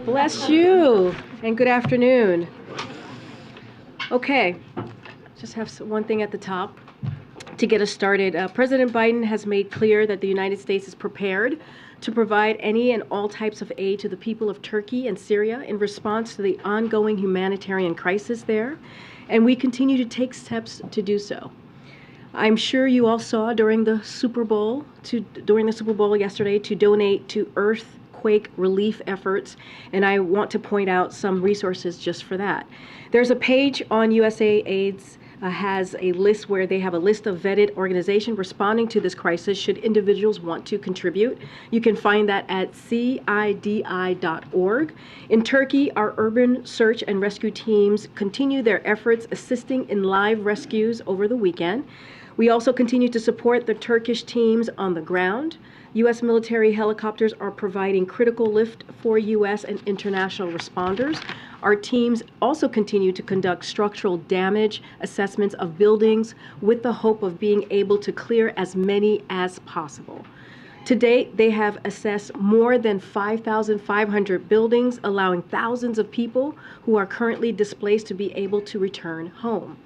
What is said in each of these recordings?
Bless you, and good afternoon. Okay, just have one thing at the top to get us started. President Biden has made clear that the United States is prepared to provide any and all types of aid to the people of Turkey and Syria in response to the ongoing humanitarian crisis there, and we continue to take steps to do so. I'm sure you all saw during the Super Bowl yesterday to donate to earthquake relief efforts, and I want to point out some resources just for that. There's a page on USAID's has a list where they have a list of vetted organizations responding to this crisis should individuals want to contribute. You can find that at CIDI.org. In Turkey, our urban search and rescue teams continue their efforts assisting in live rescues over the weekend. We also continue to support the Turkish teams on the ground. U.S. military helicopters are providing critical lift for U.S. and international responders. Our teams also continue to conduct structural damage assessments of buildings with the hope of being able to clear as many as possible. To date, they have assessed more than 5,500 buildings, allowing thousands of people who are currently displaced to be able to return home.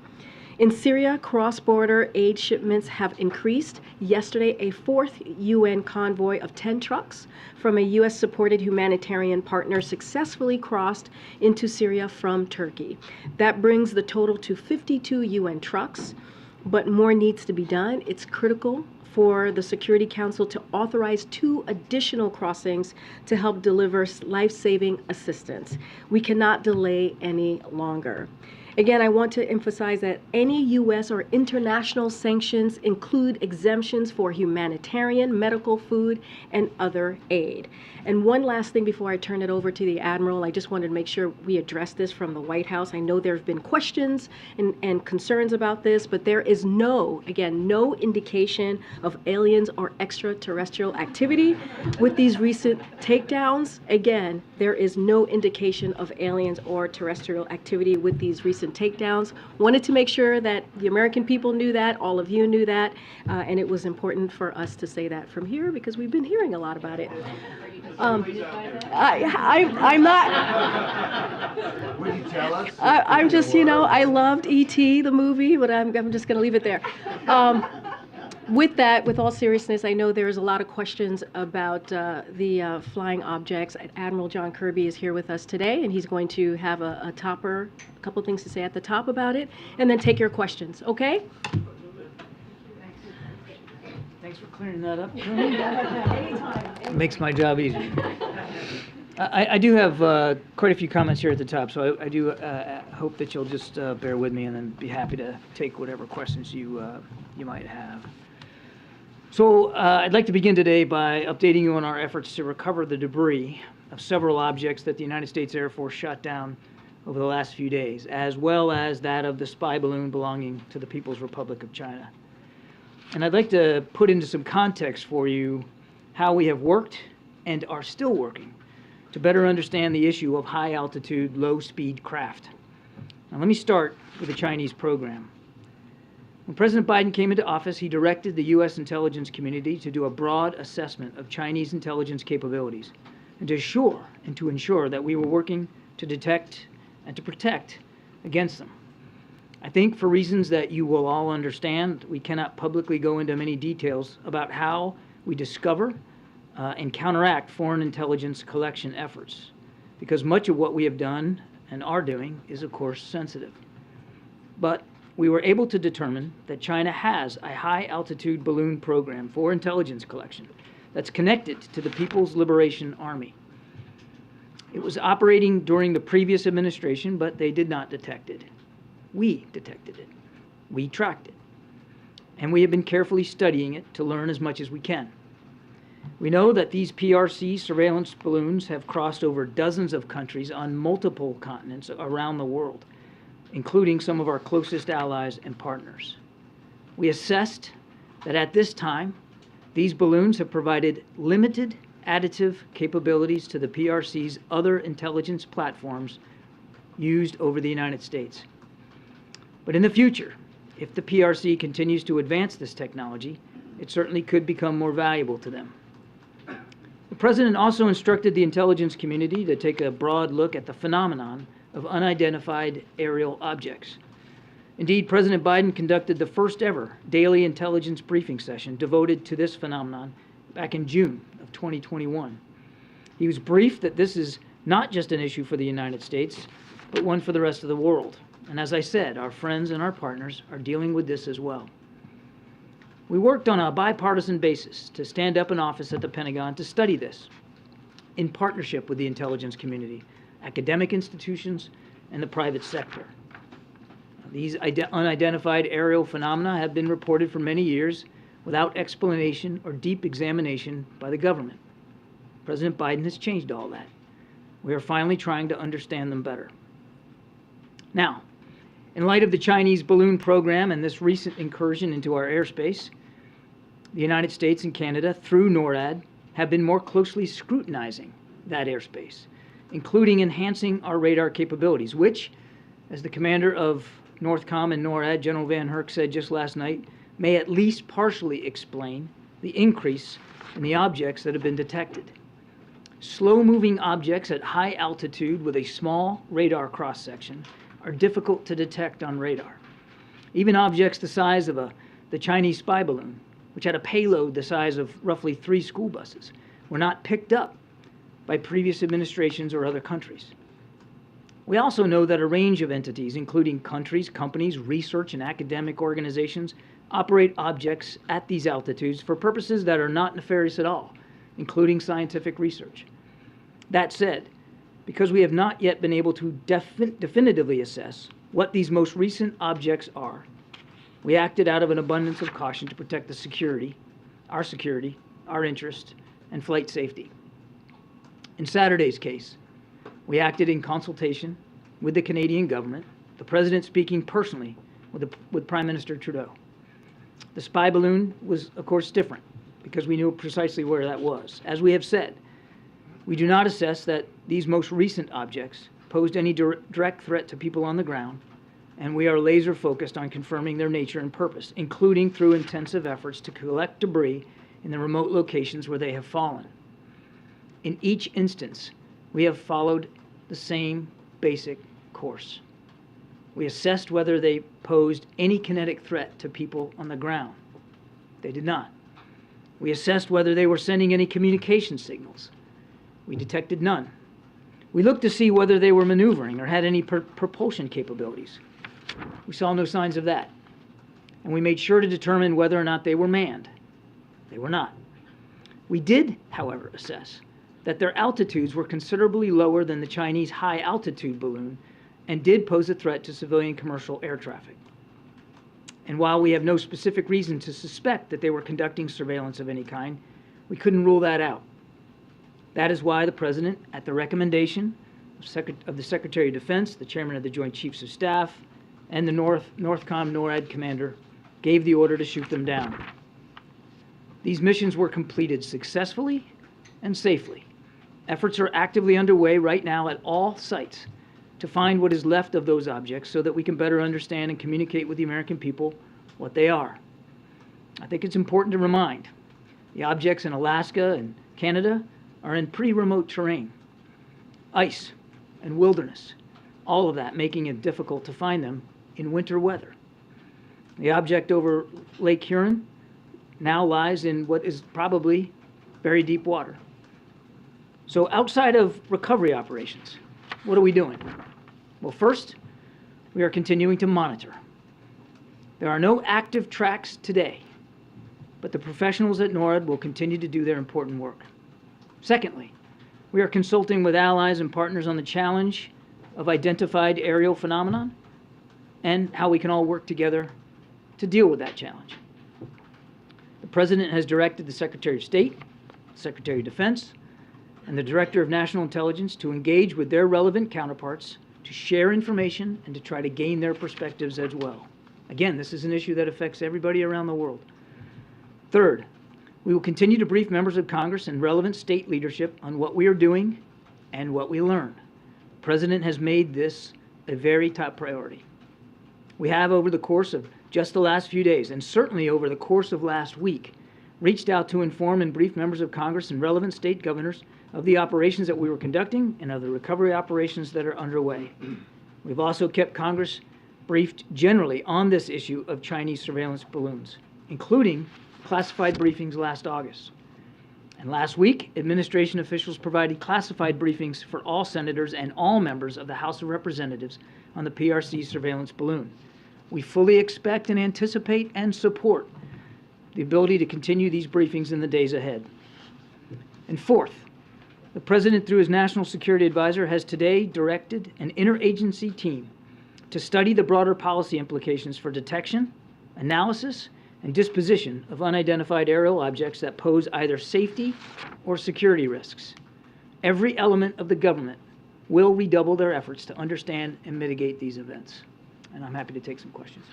In Syria, cross-border aid shipments have increased. Yesterday, a fourth UN convoy of 10 trucks from a U.S.-supported humanitarian partner successfully crossed into Syria from Turkey. That brings the total to 52 UN trucks, but more needs to be done. It's critical for the Security Council to authorize 2 additional crossings to help deliver life-saving assistance. We cannot delay any longer. Again, I want to emphasize that any U.S. or international sanctions include exemptions for humanitarian, medical, food, and other aid. And one last thing before I turn it over to the Admiral, I just wanted to make sure we address this from the White House. I know there have been questions and concerns about this, but there is no indication of aliens or extraterrestrial activity with these recent takedowns. Again, there is no indication of aliens or terrestrial activity with these recent takedowns. Wanted to make sure that the American people knew that, all of you knew that, and it was important for us to say that from here because we've been hearing a lot about it. I'm not. Would you tell us? I'm just, I loved E.T., the movie, but I'm just going to leave it there. With that, with all seriousness, I know there's a lot of questions about the flying objects. Admiral John Kirby is here with us today, and he's going to have a couple things to say at the top about it, and then take your questions, okay? Thanks for clearing that up. Makes my job easier. I do have quite a few comments here at the top, so I do hope that you'll just bear with me and then be happy to take whatever questions you might have. So I'd like to begin today by updating you on our efforts to recover the debris of several objects that the United States Air Force shot down over the last few days, as well as that of the spy balloon belonging to the People's Republic of China. And I'd like to put into some context for you how we have worked and are still working to better understand the issue of high-altitude, low-speed craft. Now let me start with the Chinese program. When President Biden came into office, he directed the U.S. intelligence community to do a broad assessment of Chinese intelligence capabilities and to ensure that we were working to detect and to protect against them. I think for reasons that you will all understand, we cannot publicly go into many details about how we discover and counteract foreign intelligence collection efforts, because much of what we have done and are doing is, of course, sensitive. But we were able to determine that China has a high-altitude balloon program for intelligence collection that's connected to the People's Liberation Army. It was operating during the previous administration, but they did not detect it. We detected it. We tracked it. And we have been carefully studying it to learn as much as we can. We know that these PRC surveillance balloons have crossed over dozens of countries on multiple continents around the world, including some of our closest allies and partners. We assessed that at this time, these balloons have provided limited additive capabilities to the PRC's other intelligence platforms used over the United States. But in the future, if the PRC continues to advance this technology, it certainly could become more valuable to them. The President also instructed the intelligence community to take a broad look at the phenomenon of unidentified aerial objects. Indeed, President Biden conducted the first ever daily intelligence briefing session devoted to this phenomenon back in June of 2021. He was briefed that this is not just an issue for the United States, but one for the rest of the world. And as I said, our friends and our partners are dealing with this as well. We worked on a bipartisan basis to stand up an office at the Pentagon to study this in partnership with the intelligence community, academic institutions, and the private sector. These unidentified aerial phenomena have been reported for many years without explanation or deep examination by the government. President Biden has changed all that. We are finally trying to understand them better. Now, in light of the Chinese balloon program and this recent incursion into our airspace, the United States and Canada, through NORAD, have been more closely scrutinizing that airspace, including enhancing our radar capabilities, which, as the commander of NORTHCOM and NORAD, General Van Herk, said just last night, may at least partially explain the increase in the objects that have been detected. Slow-moving objects at high altitude with a small radar cross-section are difficult to detect on radar. Even objects the size of the Chinese spy balloon, which had a payload the size of roughly 3 school buses, were not picked up by previous administrations or other countries. We also know that a range of entities, including countries, companies, research, and academic organizations, operate objects at these altitudes for purposes that are not nefarious at all, including scientific research. That said, because we have not yet been able to definitively assess what these most recent objects are, we acted out of an abundance of caution to protect the security, our interest, and flight safety. In Saturday's case, we acted in consultation with the Canadian government, the President speaking personally with Prime Minister Trudeau. The spy balloon was, of course, different because we knew precisely where that was. As we have said, we do not assess that these most recent objects posed any direct threat to people on the ground, and we are laser focused on confirming their nature and purpose, including through intensive efforts to collect debris in the remote locations where they have fallen. In each instance, we have followed the same basic course. We assessed whether they posed any kinetic threat to people on the ground. They did not. We assessed whether they were sending any communication signals. We detected none. We looked to see whether they were maneuvering or had any propulsion capabilities. We saw no signs of that. And we made sure to determine whether or not they were manned. They were not. We did, however, assess that their altitudes were considerably lower than the Chinese high-altitude balloon and did pose a threat to civilian commercial air traffic. And while we have no specific reason to suspect that they were conducting surveillance of any kind, we couldn't rule that out. That is why the President, at the recommendation of the Secretary of Defense, the Chairman of the Joint Chiefs of Staff, and the NORTHCOM NORAD commander, gave the order to shoot them down. These missions were completed successfully and safely. Efforts are actively underway right now at all sites to find what is left of those objects so that we can better understand and communicate with the American people what they are. I think it's important to remind the objects in Alaska and Canada are in pretty remote terrain, ice and wilderness, all of that making it difficult to find them in winter weather. The object over Lake Huron now lies in what is probably very deep water. So outside of recovery operations, what are we doing? Well, first, we are continuing to monitor. There are no active tracks today, but the professionals at NORAD will continue to do their important work. Secondly, we are consulting with allies and partners on the challenge of identified aerial phenomenon and how we can all work together to deal with that challenge. The President has directed the Secretary of State, Secretary of Defense, and the Director of National Intelligence to engage with their relevant counterparts to share information and to try to gain their perspectives as well. Again, this is an issue that affects everybody around the world. Third, we will continue to brief members of Congress and relevant state leadership on what we are doing and what we learn. The President has made this a very top priority. We have, over the course of just the last few days, and certainly over the course of last week, reached out to inform and brief members of Congress and relevant state governors of the operations that we were conducting and of the recovery operations that are underway. We've also kept Congress briefed generally on this issue of Chinese surveillance balloons, including classified briefings last August. And last week, administration officials provided classified briefings for all senators and all members of the House of Representatives on the PRC surveillance balloon. We fully expect and anticipate and support the ability to continue these briefings in the days ahead. And fourth, the President, through his National Security Advisor, has today directed an interagency team to study the broader policy implications for detection, analysis, and disposition of unidentified aerial objects that pose either safety or security risks. Every element of the government will redouble their efforts to understand and mitigate these events. And I'm happy to take some questions.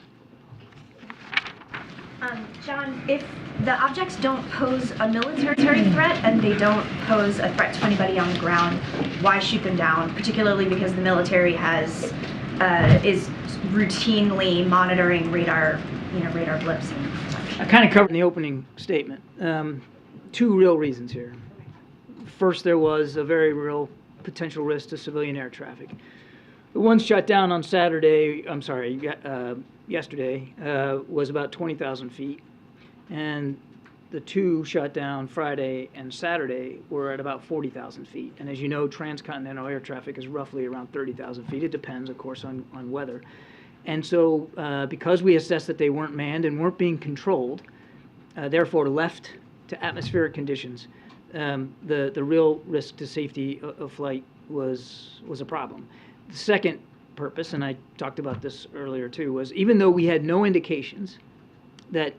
John, if the objects don't pose a military threat and they don't pose a threat to anybody on the ground, why shoot them down? Particularly because the military is routinely monitoring radar blips. I kind of covered in the opening statement. Two real reasons here. First, there was a very real potential risk to civilian air traffic. The one shot down on yesterday was about 20,000 feet, and the two shot down Friday and Saturday were at about 40,000 feet. And as you know, transcontinental air traffic is roughly around 30,000 feet. It depends, of course, on weather. And so because we assessed that they weren't manned and weren't being controlled, therefore left to atmospheric conditions, the real risk to safety of flight was a problem. The second purpose, and I talked about this earlier too, was even though we had no indications that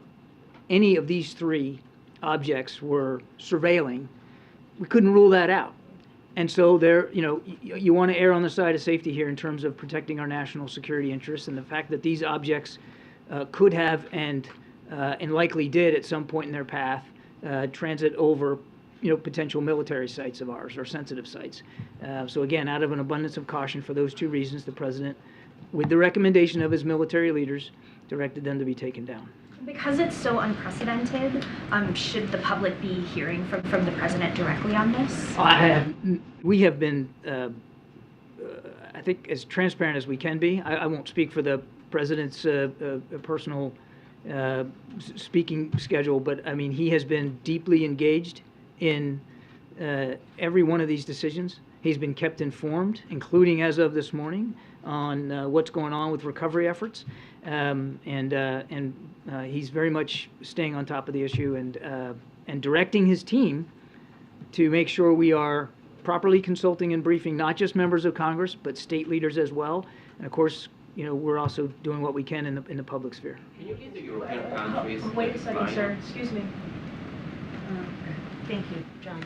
any of these three objects were surveilling, we couldn't rule that out. And so you want to err on the side of safety here in terms of protecting our national security interests, and the fact that these objects could have and likely did at some point in their path transit over potential military sites of ours or sensitive sites. So again, out of an abundance of caution for those two reasons, the President, with the recommendation of his military leaders, directed them to be taken down. Because it's so unprecedented, should the public be hearing from the President directly on this? We have been, I think, as transparent as we can be. I won't speak for the President's personal speaking schedule, but I mean, he has been deeply engaged in every one of these decisions. He's been kept informed, including as of this morning, on what's going on with recovery efforts, and he's very much staying on top of the issue and directing his team to make sure we are properly consulting and briefing not just members of Congress but state leaders as well, and of course, we're also doing what we can in the public sphere. Can you give the European countries? Wait a second, sir. Excuse me. Thank you, John.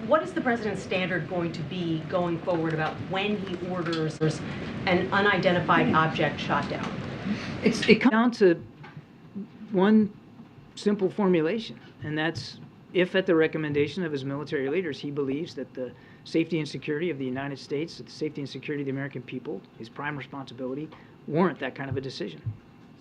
What is the President's standard going to be going forward about when he orders an unidentified object shot down? It comes down to one simple formulation, and that's if at the recommendation of his military leaders he believes that the safety and security of the United States, the safety and security of the American people, his prime responsibility, warrant that kind of a decision.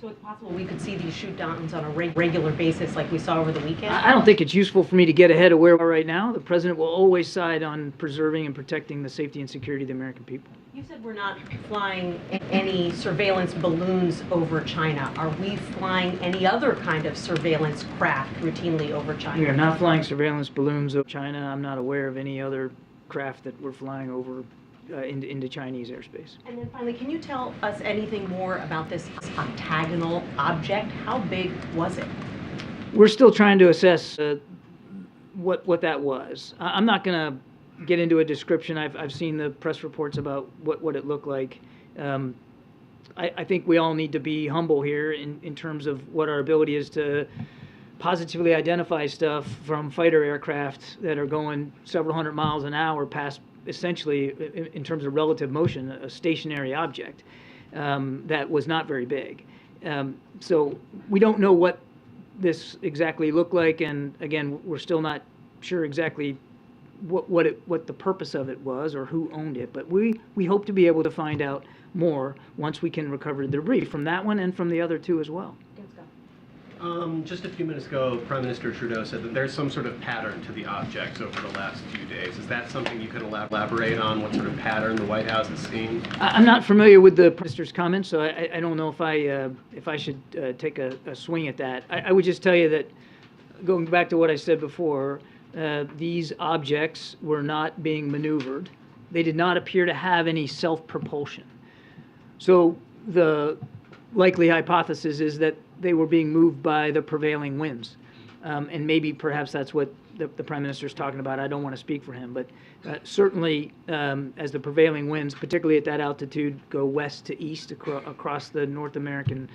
So it's possible we could see these shoot downs on a regular basis like we saw over the weekend? I don't think it's useful for me to get ahead of where we are right now. The President will always side on preserving and protecting the safety and security of the American people. You said we're not flying any surveillance balloons over China. Are we flying any other kind of surveillance craft routinely over China? We are not flying surveillance balloons over China. I'm not aware of any other craft that we're flying over into Chinese airspace. And then finally, can you tell us anything more about this octagonal object? How big was it? We're still trying to assess what that was. I'm not going to get into a description. I've seen the press reports about what it looked like. I think we all need to be humble here in terms of what our ability is to positively identify stuff from fighter aircraft that are going several hundred miles an hour past, essentially, in terms of relative motion, a stationary object that was not very big. So we don't know what this exactly looked like, and again, we're still not sure exactly what the purpose of it was or who owned it, but we hope to be able to find out more once we can recover the debris from that one and from the other two as well. Just a few minutes ago, Prime Minister Trudeau said that there's some sort of pattern to the objects over the last few days. Is that something you could elaborate on, what sort of pattern the White House has seen? I'm not familiar with the minister's comments, so I don't know if I should take a swing at that. I would just tell you that, going back to what I said before, these objects were not being maneuvered. They did not appear to have any self-propulsion. So the likely hypothesis is that they were being moved by the prevailing winds. And maybe perhaps that's what the Prime Minister is talking about. I don't want to speak for him, but certainly as the prevailing winds, particularly at that altitude, go west to east across the North American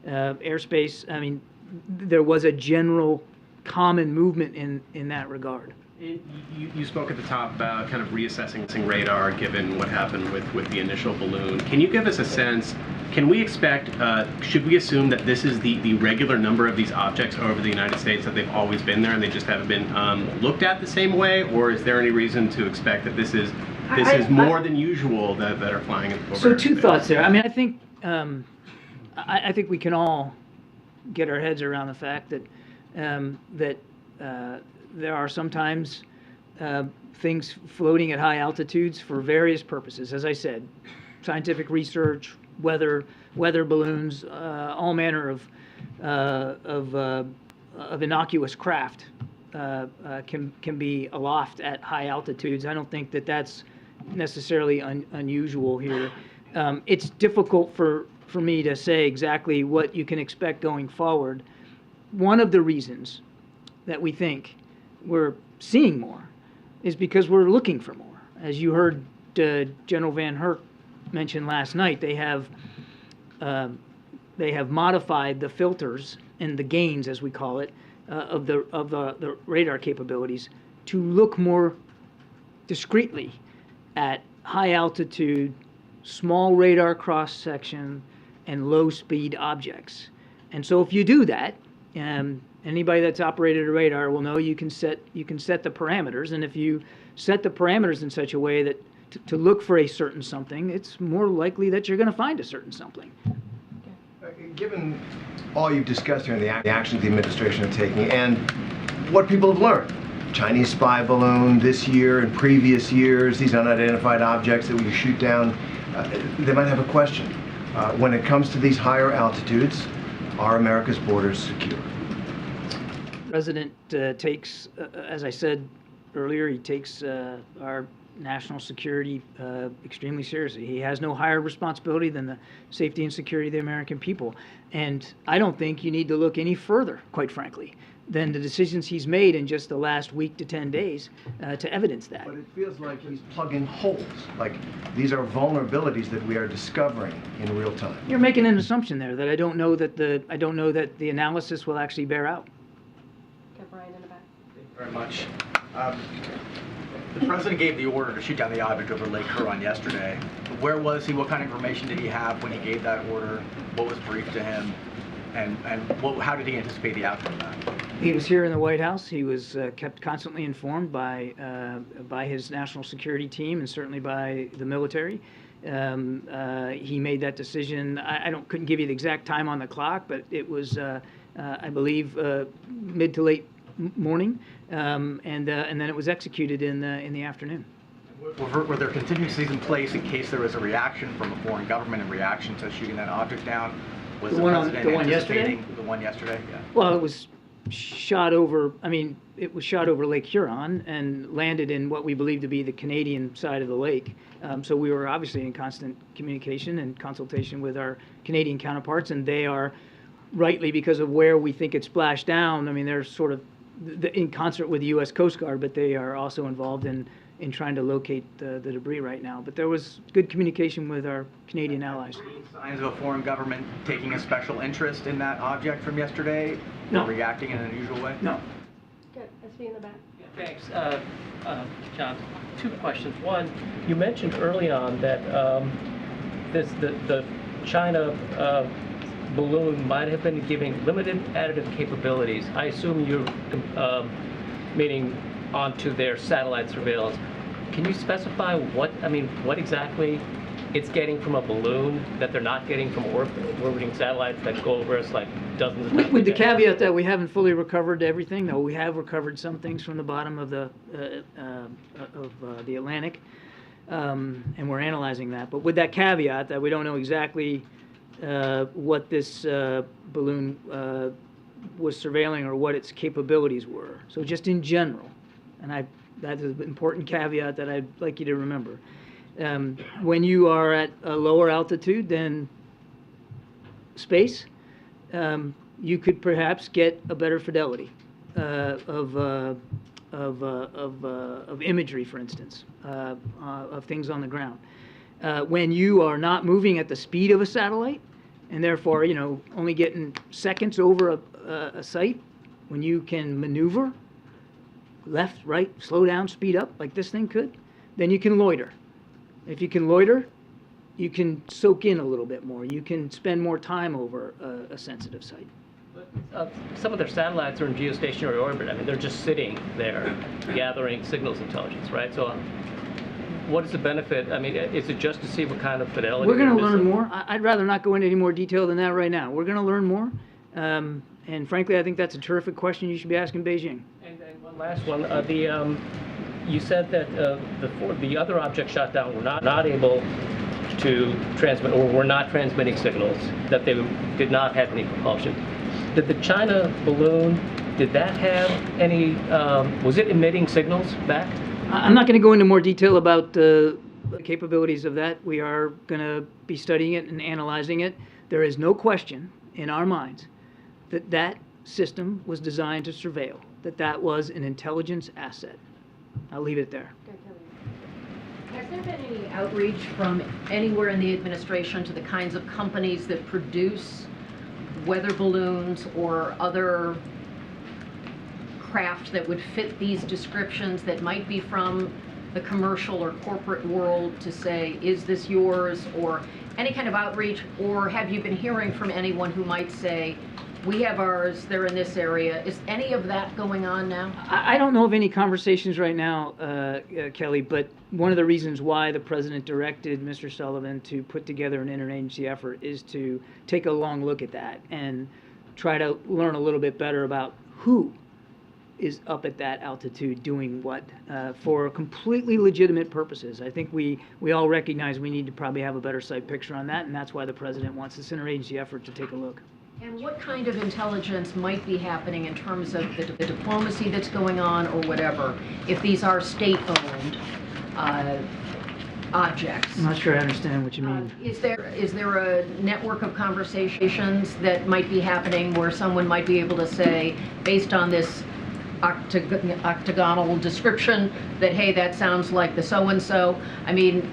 airspace, I mean, there was a general common movement in that regard. You spoke at the top about kind of reassessing radar given what happened with the initial balloon. Can you give us a sense, can we expect, should we assume that this is the regular number of these objects over the United States, that they've always been there and they just haven't been looked at the same way? Or is there any reason to expect that this is more than usual that are flying over? So two thoughts there. I mean, I think we can all get our heads around the fact that there are sometimes things floating at high altitudes for various purposes. As I said, scientific research, weather balloons, all manner of innocuous craft can be aloft at high altitudes. I don't think that that's necessarily unusual here. It's difficult for me to say exactly what you can expect going forward. One of the reasons that we think we're seeing more is because we're looking for more. As you heard General Van Herk mention last night, they have modified the filters and the gains, as we call it, of the radar capabilities to look more discreetly at high altitude, small radar cross section, and low speed objects. And so if you do that, anybody that's operated a radar will know you can set the parameters, and if you set the parameters in such a way that to look for a certain something, it's more likely that you're going to find a certain something. Given all you've discussed here and the actions the administration is taking and what people have learned, Chinese spy balloon this year and previous years, these unidentified objects that we shoot down, they might have a question. When it comes to these higher altitudes, are America's borders secure? The President takes, as I said earlier, he takes our national security extremely seriously. He has no higher responsibility than the safety and security of the American people. And I don't think you need to look any further, quite frankly, than the decisions he's made in just the last week to 10 days to evidence that. But it feels like he's plugging holes. Like these are vulnerabilities that we are discovering in real time. You're making an assumption there that I don't know that the analysis will actually bear out. Got Brian in the back. Thank you very much. The president gave the order to shoot down the object over Lake Huron yesterday. Where was he? What kind of information did he have when he gave that order? What was briefed to him? And how did he anticipate the outcome of that? He was here in the White House. He was kept constantly informed by his national security team and certainly by the military. He made that decision. I couldn't give you the exact time on the clock, but it was, I believe, mid to late morning, and then it was executed in the afternoon. Were there contingencies in place in case there was a reaction from a foreign government in reaction to shooting that object down? Was the president anticipating the one yesterday? Yeah. Well, it was shot over. I mean, it was shot over Lake Huron and landed in what we believe to be the Canadian side of the lake. So we were obviously in constant communication and consultation with our Canadian counterparts, and they are rightly, because of where we think it splashed down. I mean, they're sort of in concert with the U.S. Coast Guard, but they are also involved in trying to locate the debris right now. But there was good communication with our Canadian allies. Signs of a foreign government taking a special interest in that object from yesterday? No. Or reacting in an unusual way? No. Good. SB in the back. Thanks. John, two questions. One, you mentioned early on that the China balloon might have been giving limited additive capabilities. I assume you're meaning onto their satellite surveillance. Can you specify what exactly it's getting from a balloon that they're not getting from orbiting satellites that go over us like dozens of times With a the day? caveat that we haven't fully recovered everything, though we have recovered some things from the bottom of the Atlantic, and we're analyzing that. But with that caveat that we don't know exactly what this balloon was surveilling or what its capabilities were. So just in general, and that is an important caveat that I'd like you to remember. When you are at a lower altitude than space, you could perhaps get a better fidelity of imagery, for instance, of things on the ground. When you are not moving at the speed of a satellite, and therefore, only getting seconds over a site, when you can maneuver left, right, slow down, speed up, like this thing could, then you can loiter. If you can loiter, you can soak in a little bit more. You can spend more time over a sensitive site. Some of their satellites are in geostationary orbit. I mean, they're just sitting there gathering signals intelligence, right? So what is the benefit? I mean, is it just to see what kind of fidelity? We're going to they're learn missing? more. I'd rather not go into any more detail than that right now. We're going to learn more. And frankly, I think that's a terrific question you should be asking Beijing. And one last one. You said that the other objects shot down were not able to transmit, or were not transmitting signals, that they did not have any propulsion. Did the China balloon, did that have any, was it emitting signals back? I'm not going to go into more detail about the capabilities of that. We are going to be studying it and analyzing it. There is no question in our minds that that system was designed to surveil, that was an intelligence asset. I'll leave it there. Has there been any outreach from anywhere in the administration to the kinds of companies that produce weather balloons or other craft that would fit these descriptions that might be from the commercial or corporate world to say, is this yours, or any kind of outreach? Or have you been hearing from anyone who might say, we have ours, they're in this area? Is any of that going on now? I don't know of any conversations right now, Kelly, but one of the reasons why the president directed Mr. Sullivan to put together an interagency effort is to take a long look at that and try to learn a little bit better about who is up at that altitude doing what for completely legitimate purposes. I think we all recognize we need to probably have a better sight picture on that, and that's why the president wants this interagency effort to take a look. And what kind of intelligence might be happening in terms of the diplomacy that's going on or whatever, if these are state-owned objects? I'm not sure I understand what you mean. Is there a network of conversations that might be happening where someone might be able to say, based on this octagonal description, that, hey, that sounds like the so-and-so? I mean,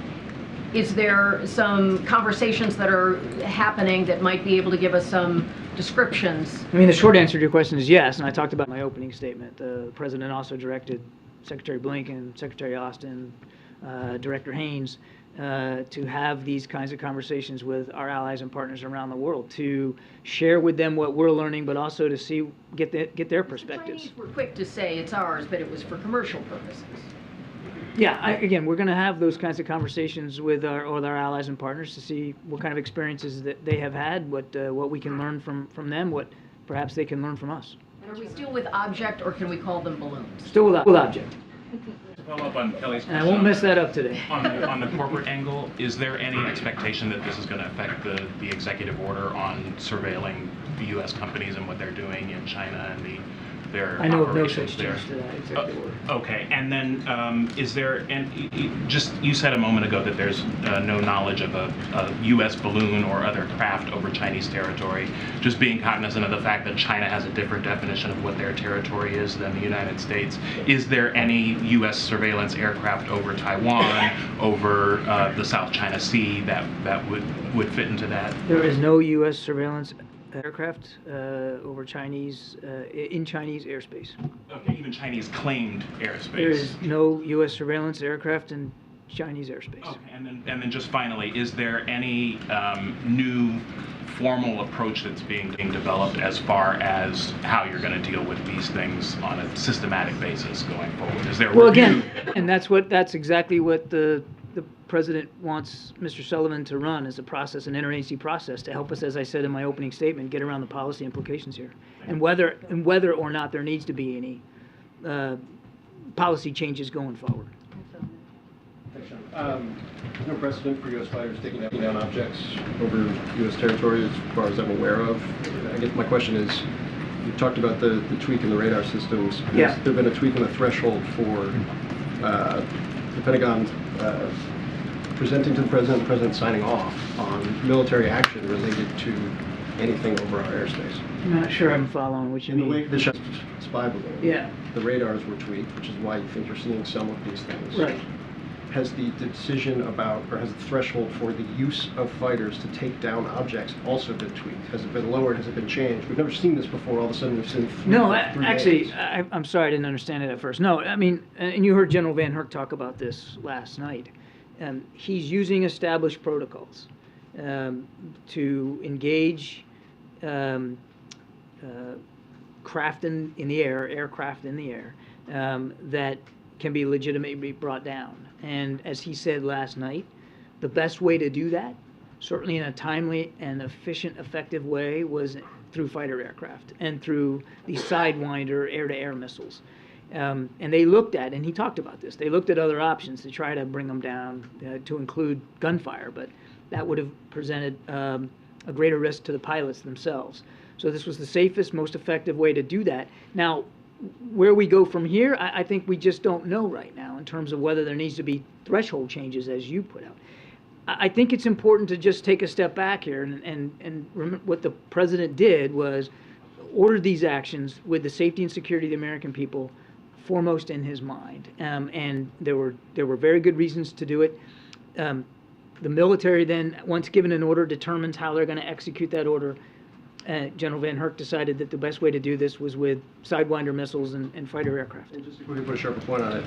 is there some conversations that are happening that might be able to give us some descriptions? I mean, the short answer to your question is yes, and I talked about in my opening statement. The president also directed Secretary Blinken, Secretary Austin, Director Haynes to have these kinds of conversations with our allies and partners around the world, to share with them what we're learning, but also to get their perspectives. The Chinese were quick to say it's ours, but it was for commercial purposes. Yeah, again, we're going to have those kinds of conversations with our allies and partners to see what kind of experiences that they have had, what we can learn from them, what perhaps they can learn from us. And are we still with object, or can we call them balloons? Still with object. To follow up on Kelly's question, And I won't mess that up today. on the corporate angle, is there any expectation that this is going to affect the executive order on surveilling the U.S. companies and what they're doing in China and their I know of no operations such there? change to that executive order. Okay, and then is there, and you said a moment ago that there's no knowledge of a U.S. balloon or other craft over Chinese territory, just being cognizant of the fact that China has a different definition of what their territory is than the United States. Is there any U.S. surveillance aircraft over Taiwan, over the South China Sea that would fit into that? There is no U.S. surveillance aircraft over Chinese in Chinese airspace. Okay, even Chinese claimed airspace. There is no U.S. surveillance aircraft in Chinese airspace. Okay, and then just finally, is there any new formal approach that's being developed as far as how you're going to deal with these things on a systematic basis going forward? Is there a Well, review? again, and that's exactly what the the president wants Mr. Sullivan to run as a process, an interagency process, to help us, as I said in my opening statement, get around the policy implications here, and whether or not there needs to be any policy changes going forward. There's no precedent for U.S. fighters taking down objects over U.S. territory, as far as I'm aware of. I guess my question is, you talked about the tweak in the radar systems. Yeah. Has there been a tweak in the threshold for the Pentagon presenting to the President signing off on military action related to anything over our airspace? I'm not sure I'm following what you mean. In the wake of the spy balloon, Yeah. the radars were tweaked, which is why you think you're seeing some of these things. Right. Has the decision about, or has the threshold for the use of fighters to take down objects also been tweaked? Has it been lowered? Has it been changed? We've never seen this before. All of a sudden, we've seen No, three actually, days. I'm sorry I didn't understand it at first. No, I mean, and you heard General Van Herk talk about this last night. He's using established protocols to engage craft in the air, aircraft in the air, that can be legitimately brought down. And as he said last night, the best way to do that, certainly in a timely and efficient, effective way, was through fighter aircraft and through the Sidewinder air-to-air missiles. And they looked at, and he talked about this, they looked at other options to try to bring them down, to include gunfire, but that would have presented a greater risk to the pilots themselves. So this was the safest, most effective way to do that. Now, where we go from here, I think we just don't know right now in terms of whether there needs to be threshold changes, as you put out. I think it's important to just take a step back here, and remember what the president did was ordered these actions with the safety and security of the American people foremost in his mind, and there were very good reasons to do it. The military then, once given an order, determines how they're going to execute that order. General Van Herk decided that the best way to do this was with Sidewinder missiles and fighter aircraft. And just to quickly put a sharper point on it,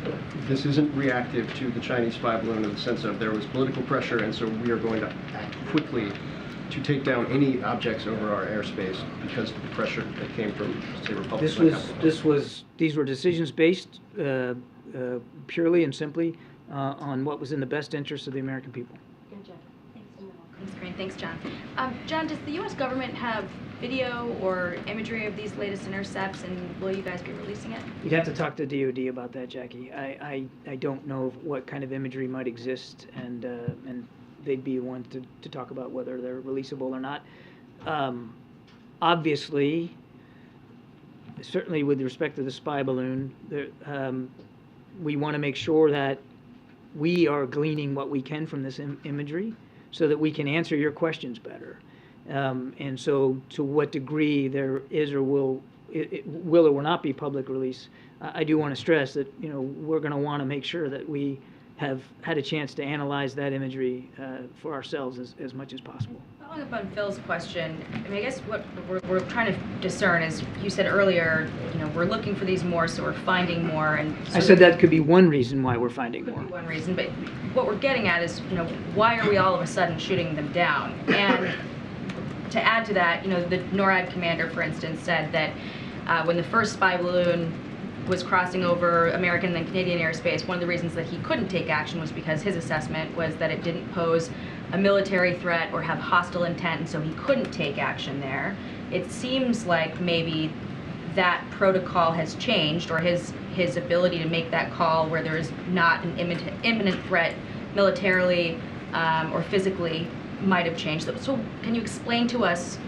this isn't reactive to the Chinese spy balloon in the sense of there was political pressure, and so we are going to act quickly to take down any objects over our airspace because of the pressure that came from, say, republics. These were decisions based purely and simply on what was in the best interest of the American people. Thanks, Karine. Thanks, John. John, does the U.S. government have video or imagery of these latest intercepts, and will you guys be releasing it? You'd have to talk to DOD about that, Jackie. I don't know what kind of imagery might exist, and they'd be one to talk about whether they're releasable or not. Obviously, certainly with respect to the spy balloon, we want to make sure that we are gleaning what we can from this imagery so that we can answer your questions better. And so to what degree there is or will or will not be public release, I do want to stress that, you know, we're going to want to make sure that we have had a chance to analyze that imagery for ourselves as much as possible. Following up on Phil's question, I mean, I guess what we're trying to discern is, you said earlier, you know, we're looking for these more, so we're finding more. And so I said that could be one reason why we're finding more. One reason, but what we're getting at is, you know, why are we all of a sudden shooting them down? And to add to that, you know, the NORAD commander, for instance, said that when the first spy balloon was crossing over American and then Canadian airspace, one of the reasons that he couldn't take action was because his assessment was that it didn't pose a military threat or have hostile intent, and so he couldn't take action there. It seems like maybe that protocol has changed, or his ability to make that call where there is not an imminent threat militarily or physically might have changed. So can you explain to us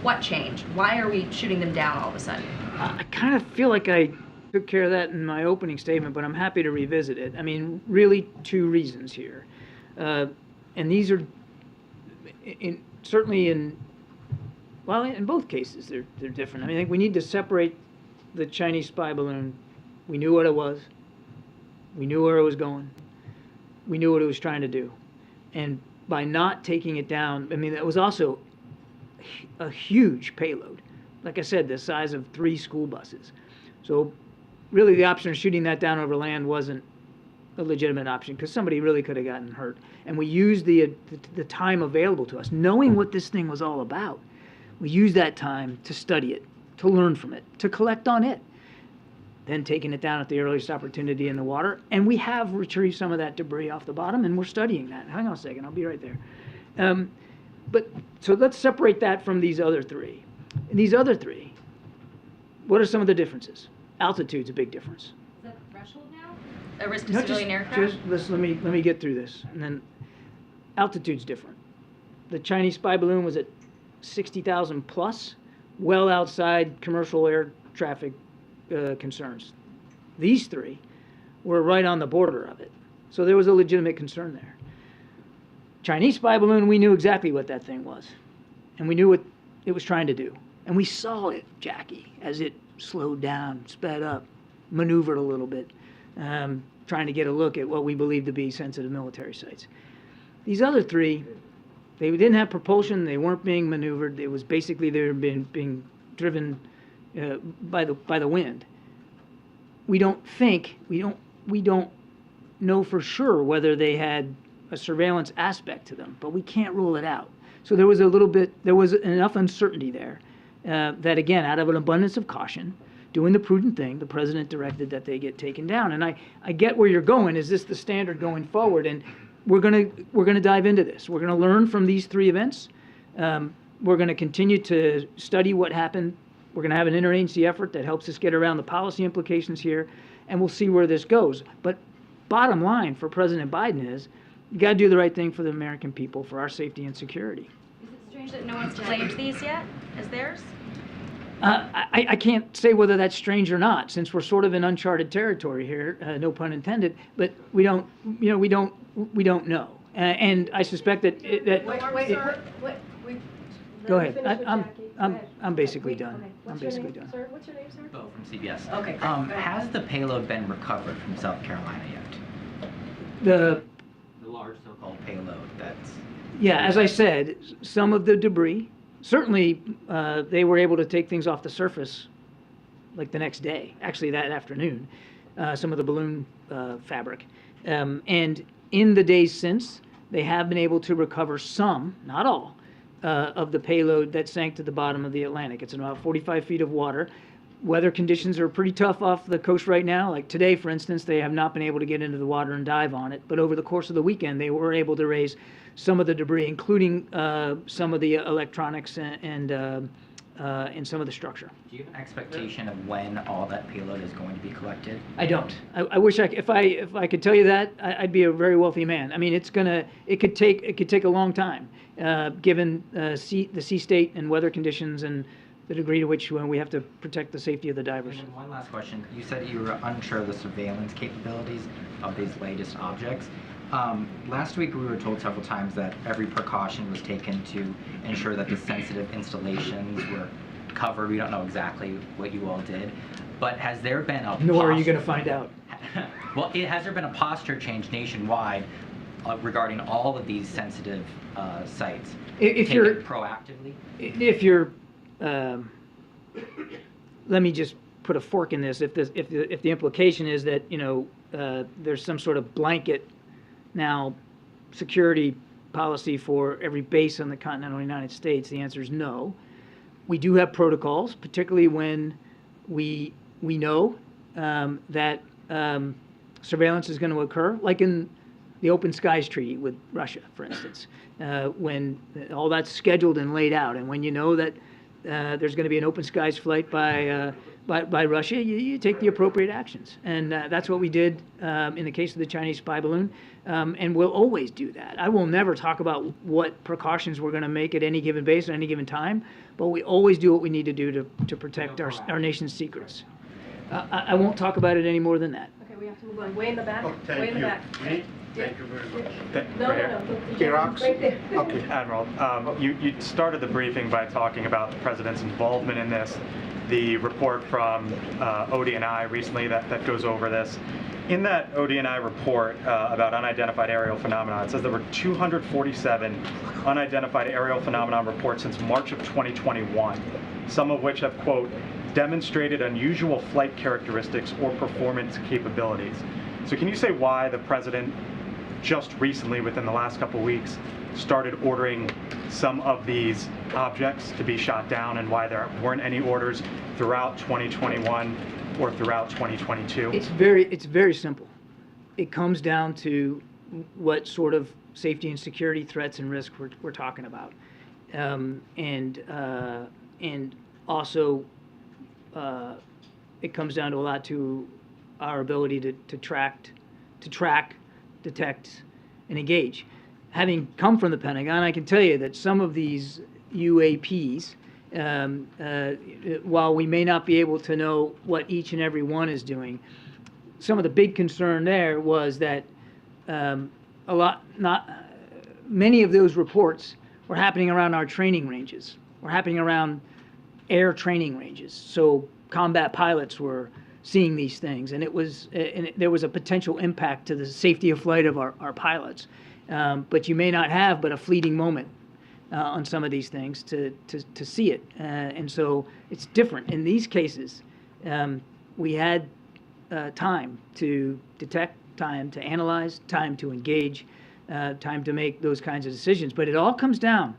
what changed? Why are we shooting them down all of a sudden? I kind of feel like I took care of that in my opening statement, but I'm happy to revisit it. I mean, really two reasons here. And these are certainly in both cases, they're different. I mean, I think we need to separate the Chinese spy balloon. We knew what it was. We knew where it was going. We knew what it was trying to do. And by not taking it down, I mean, that was also a huge payload. Like I said, the size of 3 school buses. So really the option of shooting that down over land wasn't a legitimate option, because somebody really could have gotten hurt. And we used the time available to us, knowing what this thing was all about. We used that time to study it, to learn from it, to collect on it. then taking it down at the earliest opportunity in the water. And we have retrieved some of that debris off the bottom, and we're studying that. Hang on a second, I'll be right there. So let's separate that from these other three. And these other three, what are some of the differences? Altitude's a big difference. Is that the threshold now? A risk to No, civilian aircraft? let me get through this, and then altitude's different. The Chinese spy balloon was at 60,000 plus, well outside commercial air traffic concerns. These three were right on the border of it, so there was a legitimate concern there. Chinese spy balloon, we knew exactly what that thing was, and we knew what it was trying to do, and we saw it, Jackie, as it slowed down, sped up, maneuvered a little bit, trying to get a look at what we believe to be sensitive military sites. These other three, they didn't have propulsion, they weren't being maneuvered, it was basically they were being driven by the wind. We don't know for sure whether they had a surveillance aspect to them, but we can't rule it out. So there was enough uncertainty there that, again, out of an abundance of caution, doing the prudent thing, the president directed that they get taken down. And I get where you're going. Is this the standard going forward? And we're gonna dive into this. We're gonna learn from these three events. We're gonna continue to study what happened. We're gonna have an interagency effort that helps us get around the policy implications here, and we'll see where this goes. But bottom line for President Biden is, you got to do the right thing for the American people, for our safety and security. Is it strange that no one's claimed these yet as theirs? I can't say whether that's strange or not, since we're sort of in uncharted territory here, no pun intended. But we don't know, and I suspect that Go ahead. I'm basically done. I'm basically done. Sir, what's your name, sir? Bo from CBS. Okay. Has the payload been recovered from South Carolina yet? The large so-called payload that's... Yeah, as I said, some of the debris, certainly they were able to take things off the surface like the next day, actually that afternoon, some of the balloon fabric. And in the days since, they have been able to recover some, not all, of the payload that sank to the bottom of the Atlantic. It's in about 45 feet of water. Weather conditions are pretty tough off the coast right now. Like today, for instance, they have not been able to get into the water and dive on it. But over the course of the weekend, they were able to raise some of the debris, including some of the electronics and some of the structure. Do you have an expectation of when all that payload is going to be collected? I don't. I wish if I could tell you that, I'd be a very wealthy man. I mean, it could take a long time, given the sea state and weather conditions and the degree to which we have to protect the safety of the divers. And then one last question. You said you were unsure of the surveillance capabilities of these latest objects. Last week we were told several times that every precaution was taken to ensure that the sensitive installations were covered. We don't know exactly what you all did, but has there been a Nor are you going to find out. Well, has there been a posture change nationwide regarding all of these sensitive sites? If you're proactively, let me just put a fork in this. If the implication is that there's some sort of blanket now security policy for every base on the continental United States, the answer is no. We do have protocols, particularly when we know that surveillance is going to occur, like in the Open Skies Treaty with Russia, for instance, when all that's scheduled and laid out, and when you know that there's going to be an open skies flight by Russia, you take the appropriate actions. And that's what we did in the case of the Chinese spy balloon, and we'll always do that. I will never talk about what precautions we're going to make at any given base at any given time, but we always do what we need to do to protect our nation's secrets. I won't talk about it any more than that. Okay, we have to move on. Way in the back. Thank Way in the you. back. Thank you very much. No. Iraq's? Right there. Okay. Admiral, you started the briefing by talking about the president's involvement in this, the report from ODNI recently that goes over this. In that ODNI report about unidentified aerial phenomena, it says there were 247 unidentified aerial phenomenon reports since March of 2021, some of which have, quote, demonstrated unusual flight characteristics or performance capabilities. So can you say why the president just recently, within the last couple of weeks, started ordering some of these objects to be shot down, and why there weren't any orders throughout 2021 or throughout 2022? It's very simple. It comes down to what sort of safety and security threats and risks we're talking about, and also it comes down to a lot to our ability to track, detect, and engage. Having come from the Pentagon, I can tell you that some of these UAPs, while we may not be able to know what each and every one is doing, some of the big concern there was that many of those reports were happening around our training ranges, were happening around air training ranges. So combat pilots were seeing these things, and there was a potential impact to the safety of flight of our pilots. But you may not have but a fleeting moment on some of these things to see it, and so it's different in these cases. We had time to detect, time to analyze, time to engage, time to make those kinds of decisions. But it all comes down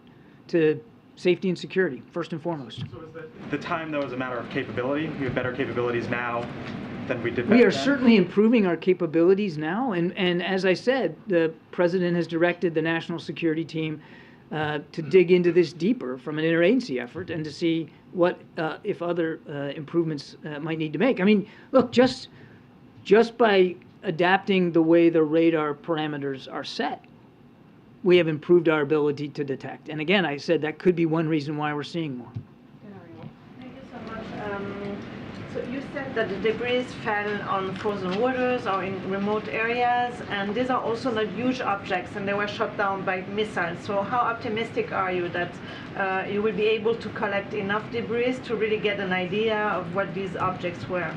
to safety and security, first and foremost. So is the time, though, is a matter of capability? We have better capabilities now than we did back We are then? certainly improving our capabilities now, and as I said, the President has directed the National Security Team to dig into this deeper from an interagency effort and to see what, if other improvements might need to make. I mean, look, just by adapting the way the radar parameters are set, we have improved our ability to detect. And again, I said that could be one reason why we're seeing more. Thank you so much. So you said that the debris fell on frozen waters or in remote areas, and these are also not huge objects, and they were shot down by missiles. So how optimistic are you that you will be able to collect enough debris to really get an idea of what these objects were?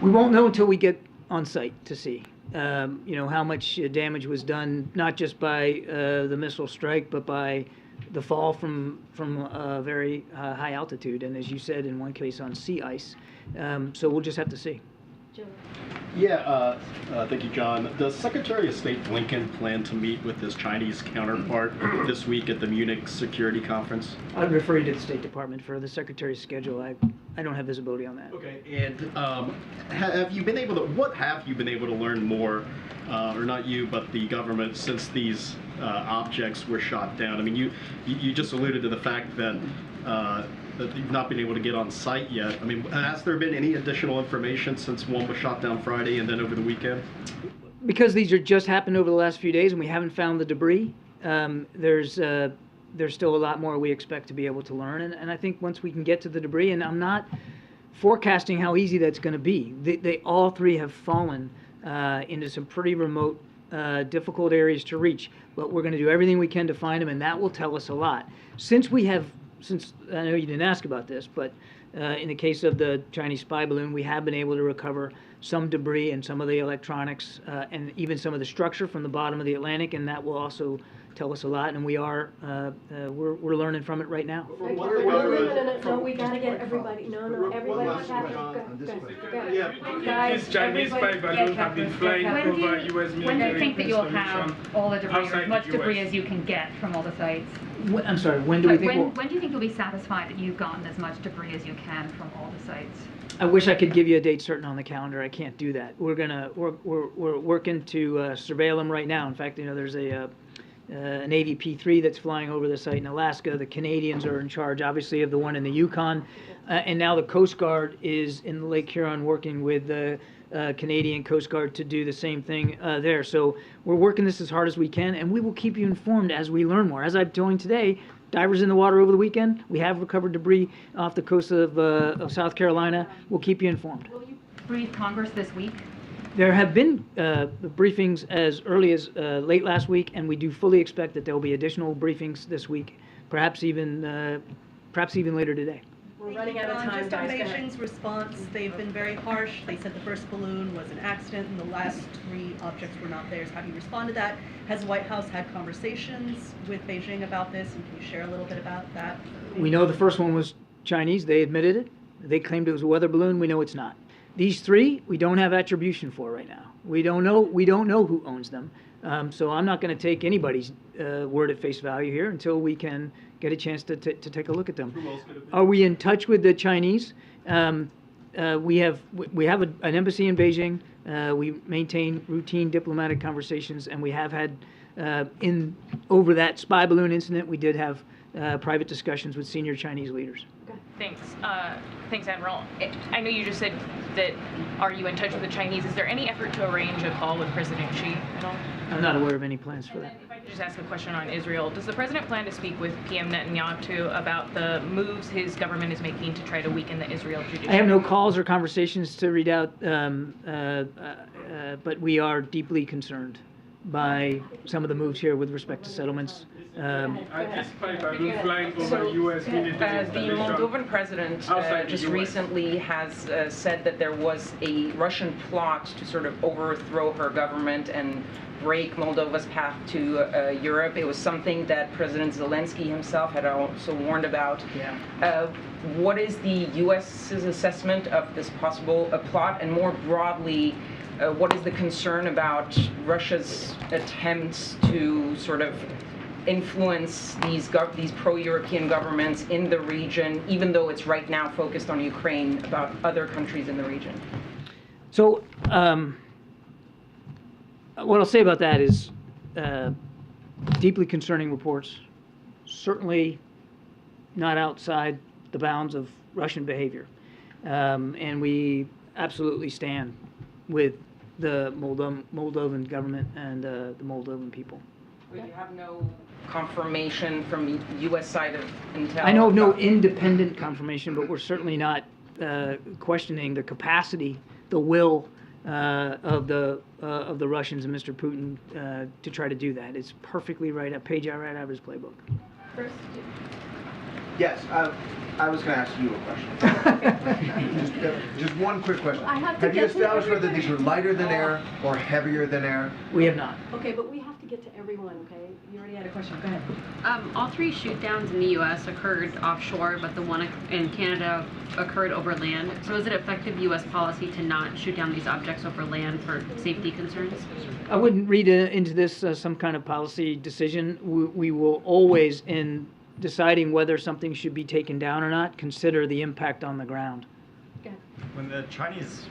We won't know until we get on site to see, how much damage was done, not just by the missile strike, but by the fall from a very high altitude, and as you said, in one case on sea ice. So we'll just have to see. Yeah, thank you, John. Does Secretary of State Blinken plan to meet with his Chinese counterpart this week at the Munich Security Conference? I'd refer you to the State Department for the Secretary's schedule. I don't have visibility on that. Okay, and have you been able to, what have you been able to learn more, or not you, but the government, since these objects were shot down? I mean, you just alluded to the fact that that you've not been able to get on site yet. I mean, has there been any additional information since one was shot down Friday and then over the weekend? Because these are just happened over the last few days and we haven't found the debris, there's still a lot more we expect to be able to learn. And I think once we can get to the debris, and I'm not forecasting how easy that's going to be. They all three have fallen into some pretty remote, difficult areas to reach. But we're going to do everything we can to find them, and that will tell us a lot. Since I know you didn't ask about this, but in the case of the Chinese spy balloon, we have been able to recover some debris and some of the electronics and even some of the structure from the bottom of the Atlantic, and that will also tell us a lot. And we're learning from it right now. No, we gotta get everybody. No, everybody's happy. Go. Guys, These Chinese spy balloons have been flying over U.S. military. When do you think that you'll have all the debris, or outside as much the debris US. as you can get from all the sites? I'm sorry, when do we think When do you think you'll be satisfied that you've gotten as much debris as you can from all the sites? I wish I could give you a date certain on the calendar. I can't do that. We're working to surveil them right now. In fact, there's an Navy P-3 that's flying over the site in Alaska. The Canadians are in charge, obviously, of the one in the Yukon, and now the Coast Guard is in Lake Huron working with the Canadian Coast Guard to do the same thing there. So we're working this as hard as we can, and we will keep you informed as we learn more. As I'm doing today, divers in the water over the weekend. We have recovered debris off the coast of South Carolina. We'll keep you informed. Will you brief Congress this week? There have been briefings as early as late last week, and we do fully expect that there will be additional briefings this week, perhaps even later today. We're running out of time, Just on Beijing's response, they've been very harsh. They said the first balloon was an accident and the last 3 objects were not theirs. How do you respond to that? Has the White House had conversations with Beijing about this, and can you share a little bit about that? We know the first one was Chinese. They admitted it. They claimed it was a weather balloon. We know it's not. These 3, we don't have attribution for right now. We don't know who owns them. So I'm not going to take anybody's word at face value here until we can get a chance to take a look at them. Are we in touch with the Chinese? we have an embassy in Beijing. We maintain routine diplomatic conversations, and we have had over that spy balloon incident, we did have private discussions with senior Chinese leaders. Thanks. Thanks, Admiral. I know you just said that, are you in touch with the Chinese? Is there any effort to arrange a call with President Xi at all? I'm not aware of any plans for that. If I could just ask a question on Israel, does the president plan to speak with PM Netanyahu about the moves his government is making to try to weaken the Israel judiciary? I have no calls or conversations to read out, but we are deeply concerned by some of the moves here with respect to settlements. The U.S. The Moldovan president just recently has said that there was a Russian plot to sort of overthrow her government and break Moldova's path to Europe. It was something that President Zelensky himself had also warned about. What is the U.S.'s assessment of this possible plot, and more broadly, what is the concern about Russia's attempts to sort of influence these pro-European governments in the region, even though it's right now focused on Ukraine, about other countries in the region? So what I'll say about that is deeply concerning reports, certainly not outside the bounds of Russian behavior. And we absolutely stand with the Moldovan government and the Moldovan people. But you have no confirmation from the U.S. side of intel? I know of no independent confirmation, but we're certainly not questioning the capacity, the will of the Russians and Mr. Putin to try to do that. It's perfectly right, a page right out of his playbook. First, yes, I was going to ask you a question. just one quick question. Have you established whether these were lighter than air or heavier than air? We have not. Okay, but we have to get to everyone, okay? You already had a question. Go ahead. All three shoot-downs in the U.S. occurred offshore, but the one in Canada occurred over land. So is it effective U.S. policy to not shoot down these objects over land for safety concerns? I wouldn't read into this some kind of policy decision. We will always, in deciding whether something should be taken down or not, consider the impact on the ground. When the Chinese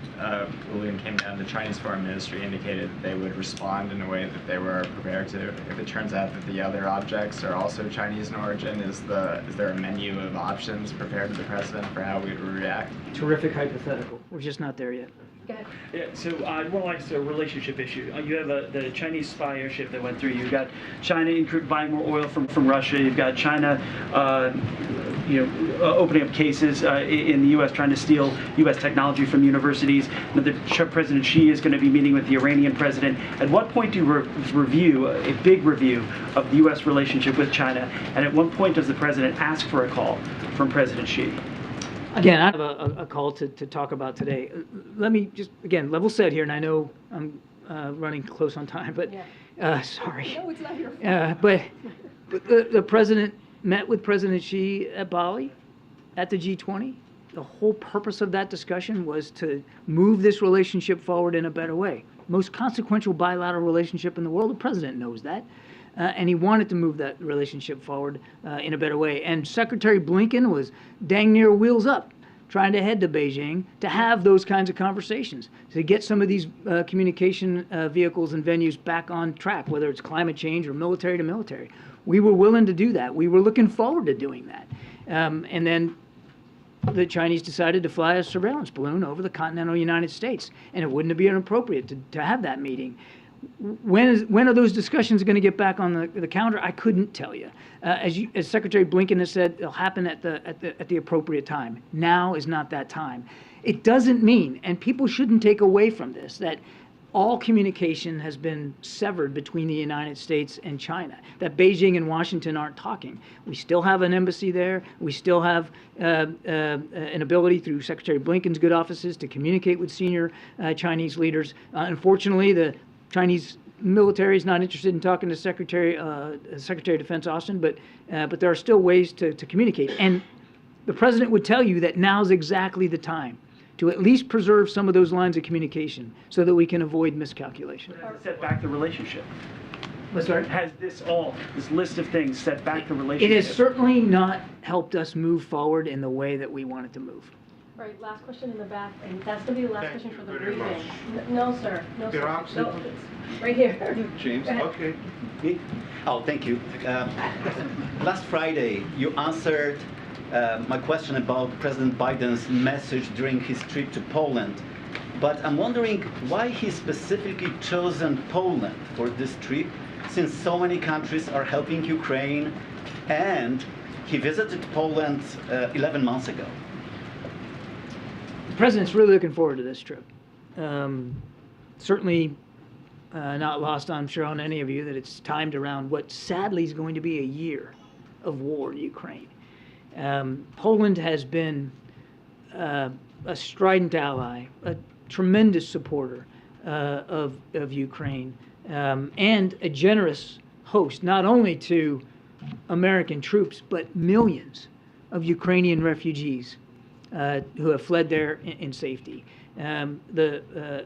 balloon came down, the Chinese Foreign Ministry indicated that they would respond in a way that they were prepared to. If it turns out that the other objects are also Chinese in origin, is there a menu of options prepared to the president for how we would react? Terrific hypothetical. We're just not there yet. Yeah, so more like it's a relationship issue. You have the Chinese spy airship that went through. You've got China buying more oil from Russia. You've got China, opening up cases in the U.S. trying to steal U.S. technology from universities. President Xi is going to be meeting with the Iranian president. At what point do you review a big review of the U.S. relationship with China? And at what point does the president ask for a call from President Xi? Again, I have a call to talk about today. Let me just, again, level set here, and I know I'm running close on time, but sorry. No, it's not your fault. But the president met with President Xi at Bali at the G20. The whole purpose of that discussion was to move this relationship forward in a better way. Most consequential bilateral relationship in the world, the president knows that. And he wanted to move that relationship forward in a better way. And Secretary Blinken was dang near wheels up, trying to head to Beijing to have those kinds of conversations, to get some of these communication vehicles and venues back on track, whether it's climate change or military to military. We were willing to do that. We were looking forward to doing that. And then the Chinese decided to fly a surveillance balloon over the continental United States, and it wouldn't be inappropriate to have that meeting. When are those discussions going to get back on the calendar? I couldn't tell you. As Secretary Blinken has said, it'll happen at the appropriate time. Now is not that time. It doesn't mean, and people shouldn't take away from this, that all communication has been severed between the United States and China, that Beijing and Washington aren't talking. We still have an embassy there. We still have an ability through Secretary Blinken's good offices to communicate with senior Chinese leaders. Unfortunately, the Chinese military is not interested in talking to Secretary of Defense Austin, but there are still ways to communicate. And the president would tell you that now's exactly the time to at least preserve some of those lines of communication so that we can avoid miscalculation. Set back the relationship. What's that? Has this list of things set back the relationship? It has certainly not helped us move forward in the way that we wanted to move. Right, last question in the back, and that's going to be the last Thank question you for the very briefing. much. No, sir. No, sir. Perhaps No, it's right here. James, Go ahead. okay. Me? Oh, thank you. Last Friday, you answered my question about President Biden's message during his trip to Poland. But I'm wondering why he specifically chosen Poland for this trip, since so many countries are helping Ukraine, and he visited Poland 11 months ago. The president's really looking forward to this trip. Certainly not lost, I'm sure, on any of you that it's timed around what sadly is going to be a year of war in Ukraine. Poland has been a strident ally, a tremendous supporter of Ukraine, and a generous host, not only to American troops, but millions of Ukrainian refugees who have fled there in safety. The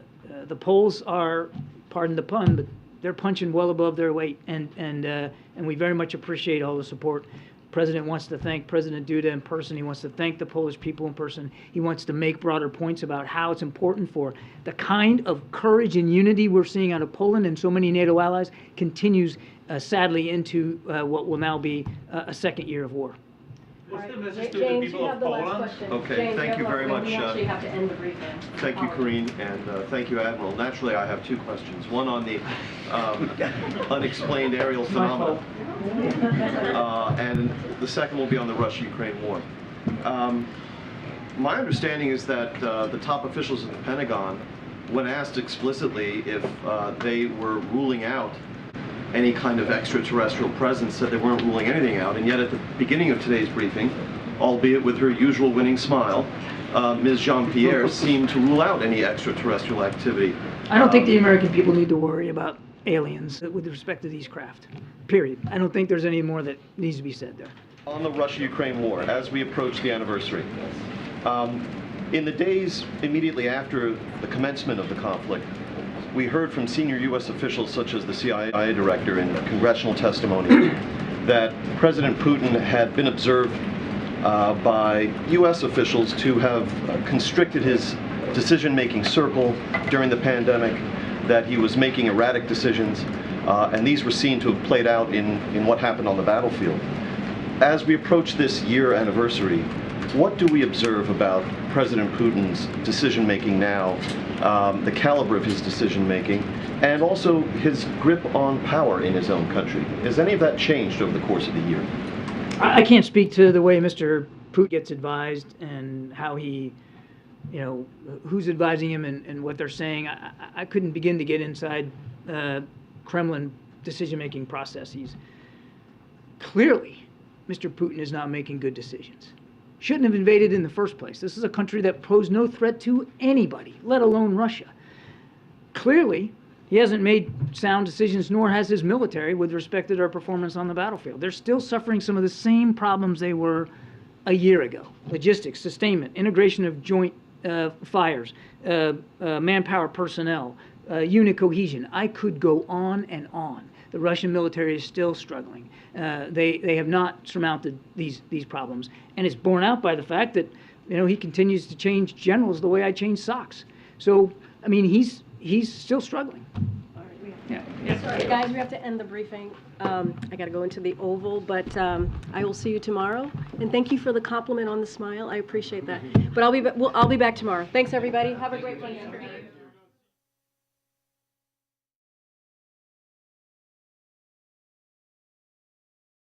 Poles are, pardon the pun, but they're punching well above their weight, and we very much appreciate all the support. The President wants to thank President Duda in person. He wants to thank the Polish people in person. He wants to make broader points about how it's important for the kind of courage and unity we're seeing out of Poland and so many NATO allies continues sadly into what will now be a second year of war. What's the message to the people of Poland? Okay, James, thank you very much. We actually have to end the briefing. Thank you, Karine, and thank you, Admiral. Naturally, I have two questions. One on the unexplained aerial phenomena, and the second will be on the Russia-Ukraine war. My understanding is that the top officials in the Pentagon, when asked explicitly if they were ruling out any kind of extraterrestrial presence, said they weren't ruling anything out, and yet at the beginning of today's briefing, albeit with her usual winning smile, Ms. Jean-Pierre seemed to rule out any extraterrestrial activity. I don't think the American people need to worry about aliens with respect to these craft, period. I don't think there's any more that needs to be said there. On the Russia-Ukraine war, as we approach the anniversary, in the days immediately after the commencement of the conflict, we heard from senior U.S. officials such as the CIA director in congressional testimony that President Putin had been observed by U.S. officials to have constricted his decision-making circle during the pandemic, that he was making erratic decisions, and these were seen to have played out in what happened on the battlefield. As we approach this year anniversary, what do we observe about President Putin's decision-making now, the caliber of his decision-making, and also his grip on power in his own country? Has any of that changed over the course of the year? I can't speak to the way Mr. Putin gets advised and how he, who's advising him and what they're saying. I couldn't begin to get inside Kremlin decision-making processes. Clearly, Mr. Putin is not making good decisions. Shouldn't have invaded in the first place. This is a country that posed no threat to anybody, let alone Russia. Clearly, he hasn't made sound decisions, nor has his military, with respect to their performance on the battlefield. They're still suffering some of the same problems they were a year ago. Logistics, sustainment, integration of joint fires, manpower personnel, unit cohesion. I could go on and on. The Russian military is still struggling. They have not surmounted these problems, and it's borne out by the fact that he continues to change generals the way I change socks. So I mean, he's still struggling. All right, sorry, guys, we have to end the briefing. I got to go into the Oval, but I will see you tomorrow. And thank you for the compliment on the smile. I appreciate that. But I'll be back tomorrow. Thanks, everybody. Have a great Wednesday.